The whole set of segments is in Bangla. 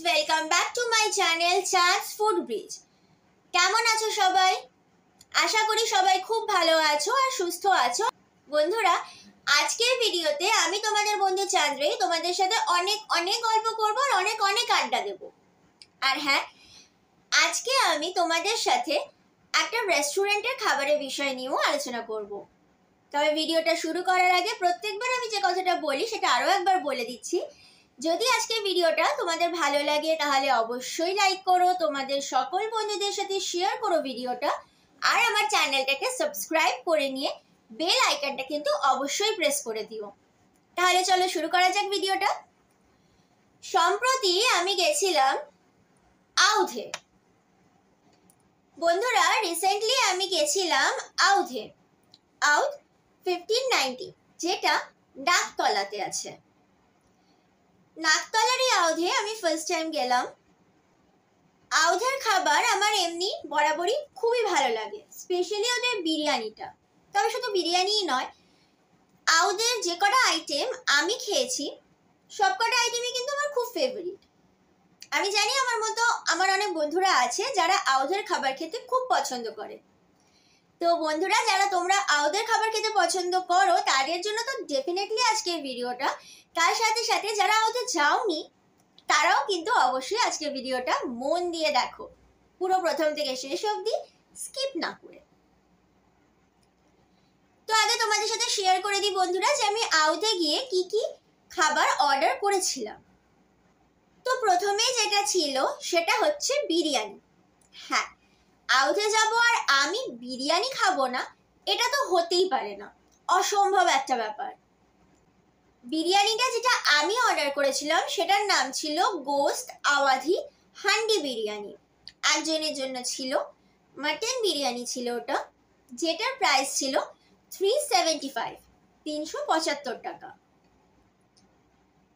Welcome back to my channel Chand's Food Bridge. কেমন আছো সবাই? আশা করি সবাই খুব ভালো আছো আর সুস্থ আছো। বন্ধুরা, আজকের ভিডিওতে আমি তোমাদের বন্ধু চাঁদ্রে তোমাদের সাথে অনেক গল্প করবো আর অনেক আড্ডা দেবো। আর হ্যাঁ, আজকে আমি তোমাদের সাথে একটা রেস্টুরেন্টের খাবারের বিষয় নিয়েও আলোচনা করব। তবে ভিডিওটা শুরু করার আগে প্রত্যেকবার আমি যে কথাটা বলি সেটা আরও একবার বলে দিচ্ছি। যদি আজকের ভিডিওটা তোমাদের ভালো লাগে তাহলে অবশ্যই লাইক করো, তোমাদের সকল বন্ধুদের সাথে শেয়ার করো ভিডিওটা, আর আমার চ্যানেলটাকে সাবস্ক্রাইব করে নিয়ে বেল আইকনটা কিন্তু অবশ্যই প্রেস করে দিও। তাহলে চলো শুরু করা যাক ভিডিওটা। সম্প্রতি আমি গেছিলাম আউধে। বন্ধুরা, রিসেন্টলি আমি গেছিলাম আউধে, আউধ 1590, যেটা নাকতলাতে আছে। নাকতলার এই আউধে আমি ফার্স্ট টাইম গেলাম। আউধের খাবার আমার এমনি বরাবরই খুবই ভালো লাগে, স্পেশালি ওদের বিরিয়ানিটা। তবে শুধু বিরিয়ানিই নয়, আউধের যে কটা আইটেম আমি খেয়েছি সব কটা আইটেমই কিন্তু আমার খুব ফেভারিট। আমি জানি আমার মতো আমার অনেক বন্ধুরা আছে যারা আউধের খাবার খেতে খুব পছন্দ করে। তো বন্ধুরা, যারা তোমরা আউধের খাবার খেতে পছন্দ করো তাদের জন্য তো ডেফিনেটলি আজকের ভিডিওটা। তার সাথে সাথে যারা আউধে যাওনি তারাও কিন্তু অবশ্যই আজকের ভিডিওটা মন দিয়ে দেখো, পুরো প্রথম থেকে শেষ অবধি স্কিপ না করে। তো আগে তোমাদের সাথে শেয়ার করে দিই বন্ধুরা যে আমি আউধে গিয়ে কি কি খাবার অর্ডার করেছিলাম। তো প্রথমে যেটা ছিল সেটা হচ্ছে বিরিয়ানি। হ্যাঁ, আউধে যাব আর আমি বিরিয়ানি খাবো না, এটা তো হতেই পারে না, অসম্ভব একটা ব্যাপার। বিরিয়ানিটা যেটা আমি অর্ডার করেছিলাম সেটার নাম ছিল গোস্ত আওয়াধি হান্ডি বিরিয়ানি। একজনের জন্য ছিল মাটন বিরিয়ানি ছিল ওটা, যেটার প্রাইস ছিল 375, 375 টাকা।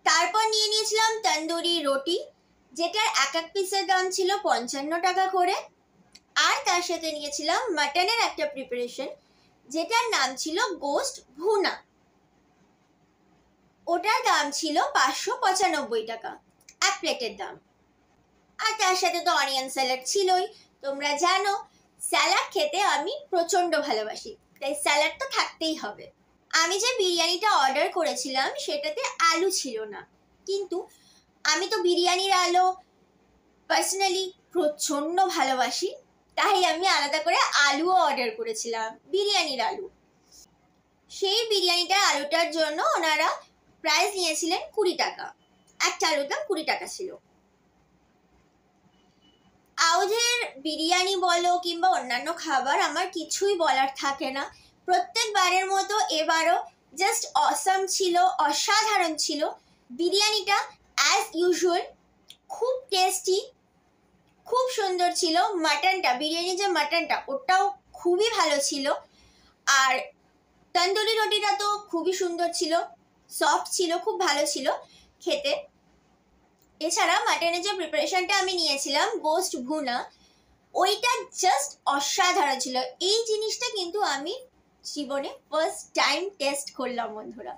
তারপর নিয়ে নিয়েছিলাম তন্দুরি রুটি, যেটার এক পিসের দাম ছিল 55 টাকা করে। আর তার সাথে নিয়েছিলাম মাটনের একটা প্রিপারেশন, যেটার নাম ছিল গোস্ত ভুনা, ওটার দাম ছিল 595 টাকা, এক প্লেটের দাম। আর তার সাথে তো অনিয়ন স্যালাড ছিলই। তোমরা জানো স্যালাড খেতে আমি প্রচণ্ড ভালোবাসি, তাই স্যালাড তো থাকতেই হবে। আমি যে বিরিয়ানিটা অর্ডার করেছিলাম সেটাতে আলু ছিল না, কিন্তু আমি তো বিরিয়ানির আলু পার্সোনালি প্রচণ্ড ভালোবাসি, তাই আমি আলাদা করে আলুও অর্ডার করেছিলাম, বিরিয়ানির আলু। সেই বিরিয়ানিটার আলুটার জন্য ওনারা প্রাইস নিয়েছিলেন 20 টাকা, একটা আলুর দাম 20 টাকা ছিল। আউধের বিরিয়ানি বলো কিংবা অন্যান্য খাবার আমার কিছুই বলার থাকে না। প্রত্যেকবারের মতো এবারও জাস্ট অসাম ছিল, অসাধারণ ছিল। বিরিয়ানিটা অ্যাজ ইউজুয়াল খুব টেস্টি, খুব সুন্দর ছিল। মাটনটা, বিরিয়ানির যে মাটনটা ওটাও খুবই ভালো ছিল। আর তন্দুরি রুটিটা তো খুবই সুন্দর ছিল, সফট ছিল, খুব ভালো ছিল খেতে। এছাড়া মাটনের যে প্রিপারেশনটা আমি নিয়েছিলাম গোস্ত ভুনা, ওইটা জাস্ট অসাধারণ ছিল। এই জিনিসটা কিন্তু আমি জীবনে ফার্স্ট টাইম টেস্ট করলাম বন্ধুরা।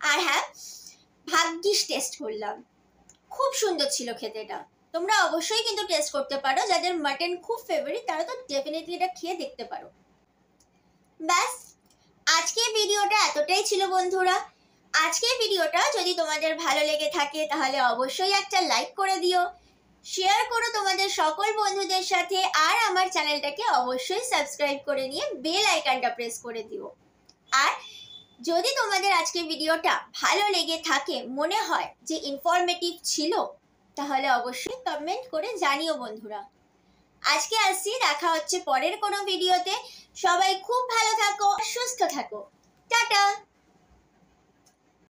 আর হ্যাঁ, ভাগ্যিস টেস্ট করলাম, খুব সুন্দর ছিল খেতে এটা। তোমরা অবশ্যই কিন্তু টেস্ট করতে পারো, যাদের মাটন খুব ফেভারিট তারা তো ডেফিনেটলি এটা খেয়ে দেখতে পারো। ব্যাস, আজকের ভিডিওটা এতটাই ছিল বন্ধুরা। আজকের ভিডিওটা যদি তোমাদের ভালো লেগে থাকে তাহলে অবশ্যই একটা লাইক করে দিও, শেয়ার করো তোমাদের সকল বন্ধুদের সাথে, আর আমার চ্যানেলটাকে অবশ্যই সাবস্ক্রাইব করে নিয়ে বেল আইকনটা প্রেস করে দিও। আর যদি তোমাদের আজকের ভিডিওটা ভালো লেগে থাকে, মনে হয় যে ইনফরমেটিভ ছিল, তাহলে অবশ্যই কমেন্ট করে জানিও বন্ধুরা। আজকে আসছি, দেখা হচ্ছে পরের কোনো ভিডিওতে। সবাই খুব ভালো থাকো, সুস্থ থাকো, টাটা।